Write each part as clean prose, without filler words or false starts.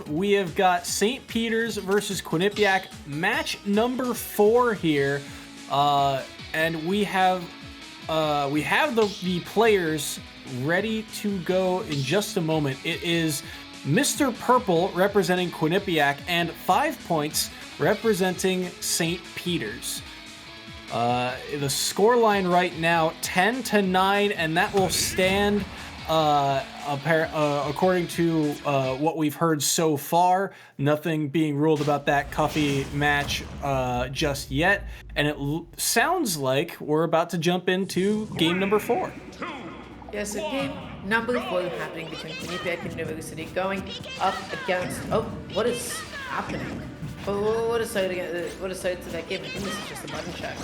We have got St. Peter's versus Quinnipiac, match number 4 here, and we have the players ready to go in just a moment. It is Mr. Purple representing Quinnipiac and 5 points representing St. Peter's. The scoreline right now 10-9, and that will stand according to what we've heard so far. Nothing being ruled about that Cuffy match just yet, and it sounds like we're about to jump into game number 4. Yes, so game number 4 happening between Quinnipiac University going up against. Oh, what is happening? Oh, what a sight to that game. I think this is just a button check.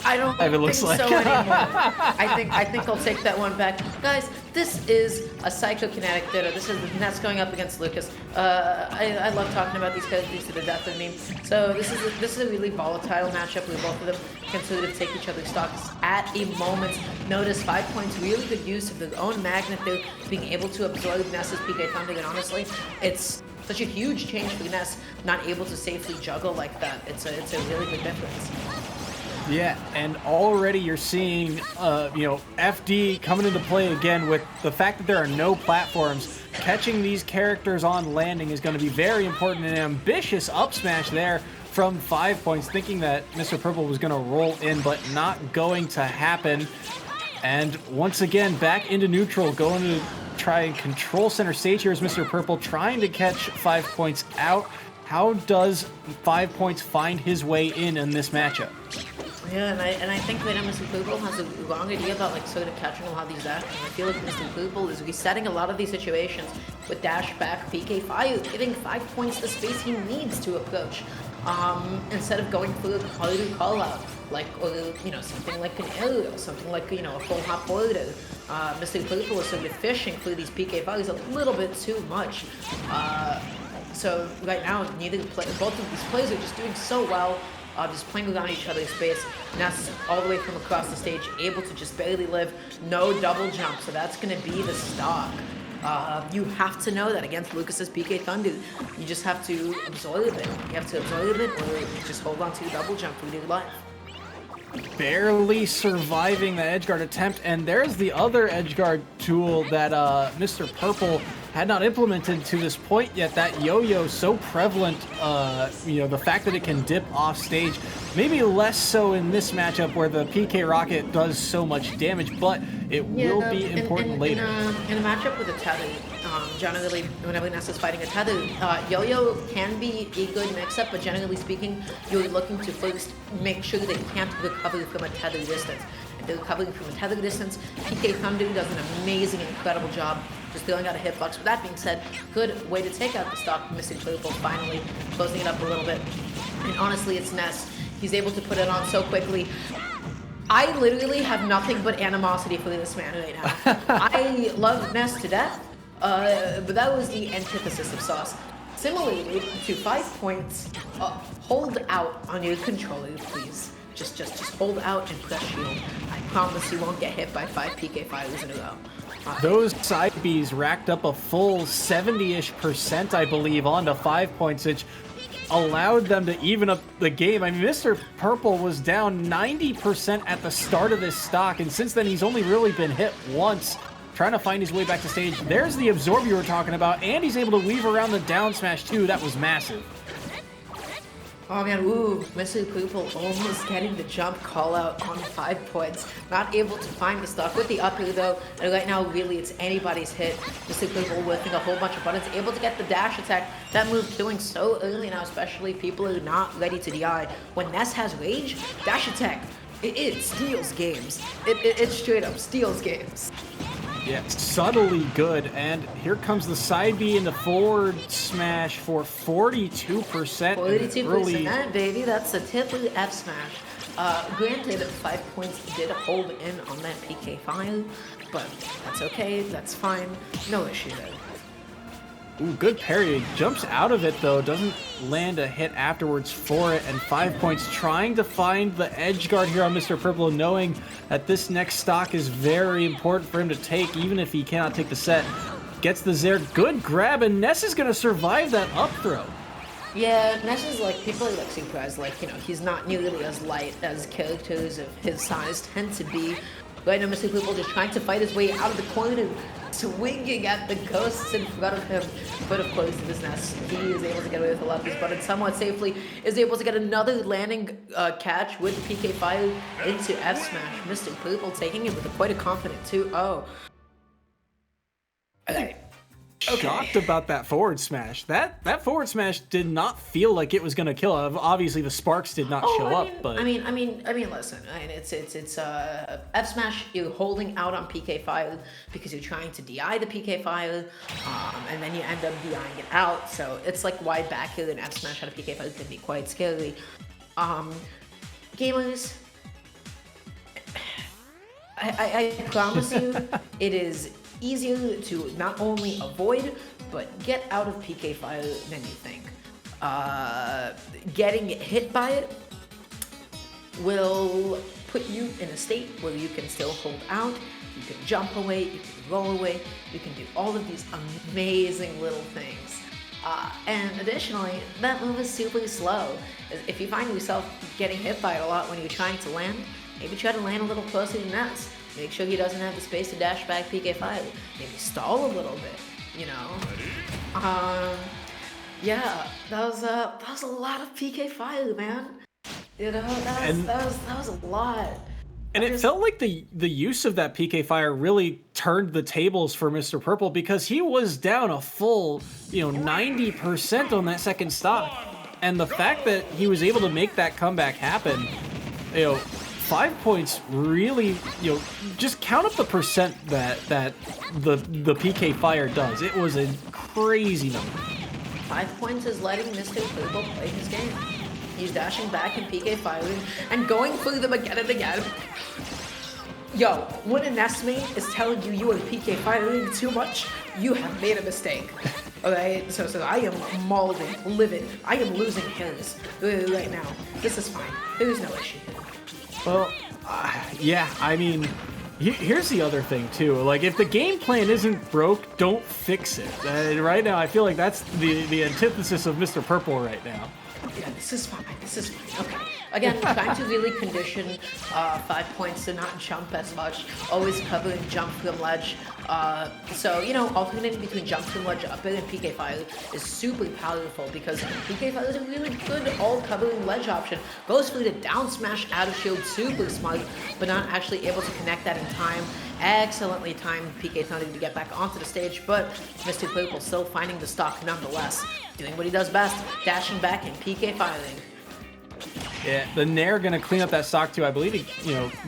I don't think so anymore. I think I'll take that one back. Guys, this is a psychokinetic ditto. This is Ness going up against Lucas. I love talking about these characters to the death of me. So this is a really volatile matchup where both of them can sort of take each other's stocks at a moment's notice. 5 points, really good use of their own magnitude, being able to absorb Ness's PK funding, and honestly, it's such a huge change for Ness not able to safely juggle like that. It's a really good difference. Yeah, and already you're seeing, FD coming into play again with the fact that there are no platforms. Catching these characters on landing is going to be very important. An ambitious up smash there from 5 points, thinking that Mr. Purple was going to roll in, but not going to happen. And once again, back into neutral, going to try and control center stage here is Mr. Purple, trying to catch 5 points out. How does 5 points find his way in this matchup? Yeah, and I think that Mr. Purple has a wrong idea about sort of catching a lot of these actions. I feel like Mr. Purple is resetting a lot of these situations with dash back PK fire, giving 5 points the space he needs to approach. Instead of going for a harder call out, something like an aerial, something like a full hop border. Mr. Purple is sort of fishing for these PK fires a little bit too much. So right now, both of these players are just doing so well. Just playing around each other's space. Ness all the way from across the stage, able to just barely live, no double jump, so that's going to be the stock. You have to know that against Lucas's PK Thunder. You just have to absorb it. You have to absorb it, or just hold on to double jump for your life. Barely surviving the edgeguard attempt, and there's the other edgeguard tool that Mr. Purple had not implemented to this point yet. That yo-yo so prevalent, the fact that it can dip off stage, maybe less so in this matchup where the PK rocket does so much damage, but it will be important later. In a matchup with a tether, generally, whenever Ness is fighting a tether, yo-yo can be a good mix-up, but generally speaking, you're looking to first make sure that you can't recover from a tether distance. And the recovering from a tether distance, PK Thunder does an amazing, incredible job just throwing out a hitbox. With that being said, good way to take out the stock. Mr. Purple finally closing it up a little bit. And honestly, it's Ness. He's able to put it on so quickly. I literally have nothing but animosity for this man right now. I love Ness to death, but that was the antithesis of sauce. Similarly to 5 points, hold out on your controller, please. Just hold out and press shield. I promise you won't get hit by 5 PK fires in a row. Those side Bs racked up a full 70-ish%, I believe, onto 5 points, which allowed them to even up the game. I mean, Mr. Purple was down 90% at the start of this stock, and since then he's only really been hit once, trying to find his way back to stage. There's the absorb you were talking about, and he's able to weave around the down smash too. That was massive. Oh man, ooh, Mr. Purple almost getting the jump call out on 5 points. Not able to find the stock with the up air though, and right now really it's anybody's hit. Mr. Purple whiffing a whole bunch of buttons, able to get the dash attack. That move killing so early now, especially people who are not ready to DI. When Ness has rage, dash attack, it steals games. It straight up steals games. Yeah, subtly good, and here comes the side B in the forward smash for 42%. 42%, baby, that's a typical F smash. Granted, 5 points did hold in on that PK fire, but that's okay, that's fine, no issue there. Ooh, good parry. Jumps out of it, though. Doesn't land a hit afterwards for it. And 5 points trying to find the edge guard here on Mr. Purple, knowing that this next stock is very important for him to take, even if he cannot take the set. gets the Zair. Good grab, and Ness is going to survive that up throw. Yeah, Ness is like, people are like surprised, like, you know, he's not nearly as light as characters of his size tend to be. Right now, Mr. Purple just trying to fight his way out of the corner, swinging at the ghosts in front of him. But of course, this Ness, he is able to get away with a lot of these buttons somewhat safely, is able to get another landing catch with PK Fire into F smash. Mr. Purple taking it with quite a confident 2-0. Okay. Shocked about that forward smash. That forward smash did not feel like it was gonna kill. Obviously, the sparks did not show up. But I mean, listen. It's F smash. You're holding out on PK Fire because you're trying to DI the PK Fire, and then you end up DIing it out. So it's like why back here in F smash out of PK Fire can be quite scary. Gamers, I promise you, it is easier to not only avoid, but get out of PK Fire than you think. Getting hit by it will put you in a state where you can still hold out, you can jump away, you can roll away, you can do all of these amazing little things. And additionally, that move is super slow. If you find yourself getting hit by it a lot when you're trying to land, maybe try to land a little closer to Ness. Make sure he doesn't have the space to dash back PK Fire. Maybe stall a little bit, you know. Yeah, that was a lot of PK Fire, man. You know, that was a lot. And it felt like the use of that PK Fire really turned the tables for Mr. Purple, because he was down a full, 90% on that second stock. And the fact that he was able to make that comeback happen, 5 points really, just count up the percent that the PK Fire does. It was a crazy number. 5 points is letting Mr. Purple play his game. He's dashing back and PK firing and going for them again and again. Yo, when an S-mate is telling you are PK firing too much, you have made a mistake. Okay, so I am mauling, livid. I am losing hairs right now. This is fine. There is no issue. Well, yeah, I mean, here's the other thing too. Like, if the game plan isn't broke, don't fix it. Right now, I feel like that's the antithesis of Mr. Purple right now. Yeah, this is fine. This is fine. Okay. Again, trying to really condition 5 points to not jump as much. Always covering jump from ledge. So, alternating between jump from ledge up and PK Fire is super powerful, because PK Fire is a really good all-covering ledge option. Goes for the down smash out of shield, super smart, but not actually able to connect that in time. Excellently timed PK Thunder to get back onto the stage, but Mr. Purple still finding the stock nonetheless. Doing what he does best, dashing back and PK firing. Yeah, the Nair gonna clean up that stock too. I believe he,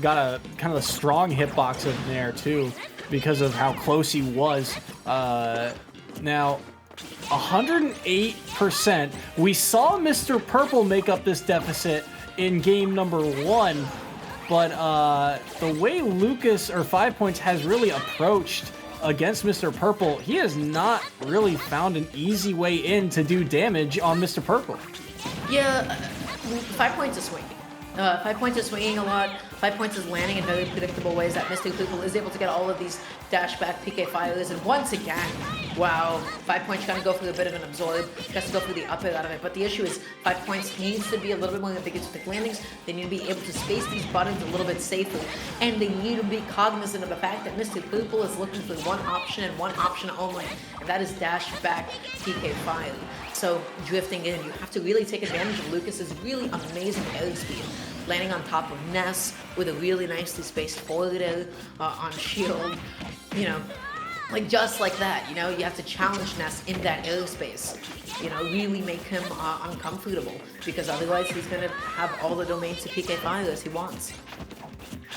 got a kind of a strong hitbox of Nair too, because of how close he was. Now, 108%. We saw Mr. Purple make up this deficit in game number 1, but the way Lucas, or 5 points, has really approached against Mr. Purple, he has not really found an easy way in to do damage on Mr. Purple. Yeah, 5 points is swinging. 5 points is swinging a lot. 5 points is landing in very predictable ways that Mr. Purple is able to get all of these dash back PK fires. And once again, wow, 5 points trying to go for a bit of an absorb. Just to go for the up air out of it. But the issue is 5 points needs to be a little bit more ambiguous with the landings. They need to be able to space these buttons a little bit safer. And they need to be cognizant of the fact that Mr. Purple is looking for one option and one option only. And that is dash back PK fire. So drifting in, you have to really take advantage of Lucas's really amazing air speed. Landing on top of Ness with a really nicely spaced forward air on shield. Like just like that, you have to challenge Ness in that airspace. Really make him uncomfortable, because otherwise he's gonna have all the domains to PK fire as he wants.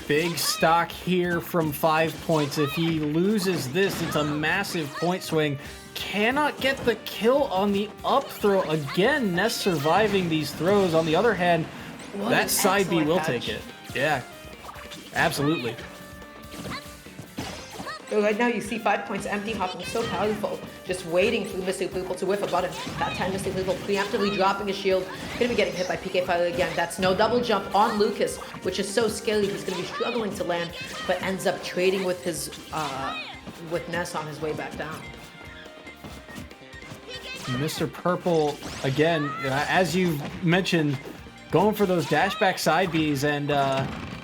Big stock here from 5 points. If he loses this, it's a massive point swing. Cannot get the kill on the up throw. Again, Ness surviving these throws. On the other hand, that side B will take it. Yeah, absolutely. So right now you see 5 points empty hopping, so powerful. Just waiting for Mr. Purple to whiff a button. That time Mr. Purple preemptively dropping his shield. Gonna be getting hit by PK Fire again. That's no double jump on Lucas, which is so scary. He's gonna be struggling to land, but ends up trading with his with Ness on his way back down. Mr. Purple, again, as you mentioned, going for those dashback side Bs, and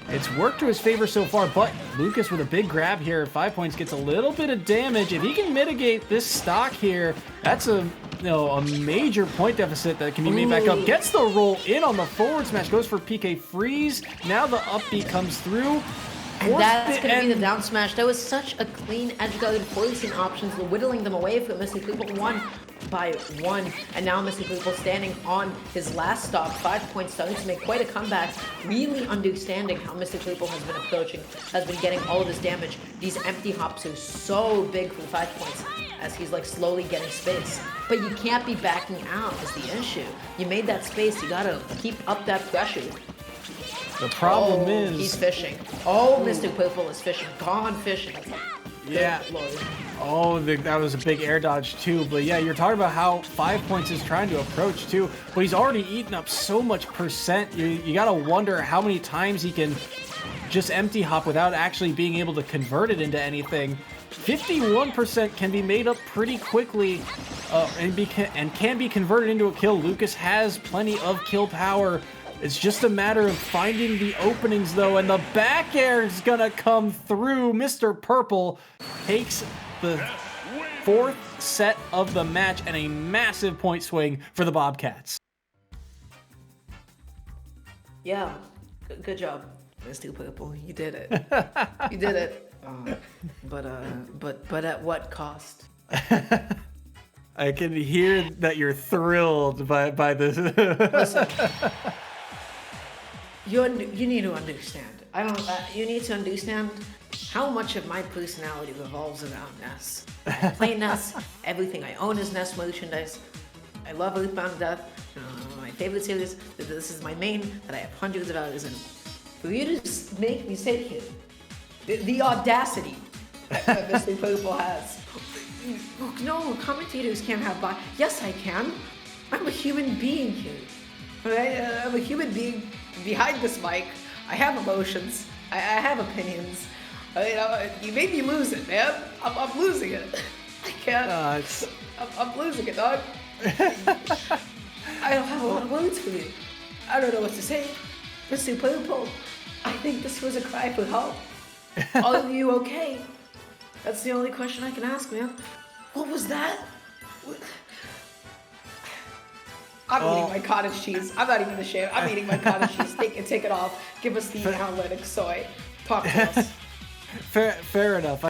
it's worked to his favor so far, but Lucas with a big grab here at 5 points gets a little bit of damage. If he can mitigate this stock here, that's a major point deficit that can be made back up. Gets the roll in on the forward smash, goes for PK freeze. Now the up B comes through. And that's going to be the down smash. That was such a clean edge-guarded forcing options, whittling them away from Mr. Poople 1 by 1. And now Mr. Poople standing on his last stock, 5 points, starting to make quite a comeback. Really understanding how Mr. Poople has been approaching, has been getting all of his damage. These empty hops are so big for 5 points as he's like slowly getting space. But you can't be backing out is the issue. You made that space, you gotta keep up that pressure. The problem is... he's fishing. Oh, Mr. Poople is fishing. Gone fishing. Yeah. Oh, that was a big air dodge too. But yeah, you're talking about how 5 points is trying to approach too. But he's already eaten up so much percent. You gotta wonder how many times he can just empty hop without actually being able to convert it into anything. 51% can be made up pretty quickly and can be converted into a kill. Lucas has plenty of kill power. It's just a matter of finding the openings, though, and the back air is gonna come through. Mr. Purple takes the 4th set of the match and a massive point swing for the Bobcats. Yeah, good job, Mr. Purple. You did it. You did it. But at what cost? I can hear that you're thrilled by this. Listen. You need to understand. You need to understand how much of my personality revolves around Ness. I play Ness. Everything I own is Ness merchandise. I love Earthbound Death. My favorite series. This is my main that I have hundreds of hours in. For you to make me sit here, the audacity that Mr. Purple has. No, commentators can't have bias. Yes, I can. I'm a human being here. Right? I'm a human being behind this mic. I have emotions. I have opinions. You made me lose it, man. I'm losing it. I can't. I'm losing it, dog. I don't have a lot of words for you. I don't know what to say. Mr. Purple, I think this was a cry for help. Are you okay? That's the only question I can ask, man. What was that? I'm eating my cottage cheese. I'm not even ashamed. I'm eating my cottage cheese. Take it off. Give us the analytics, soy. Talk to us. Fair enough.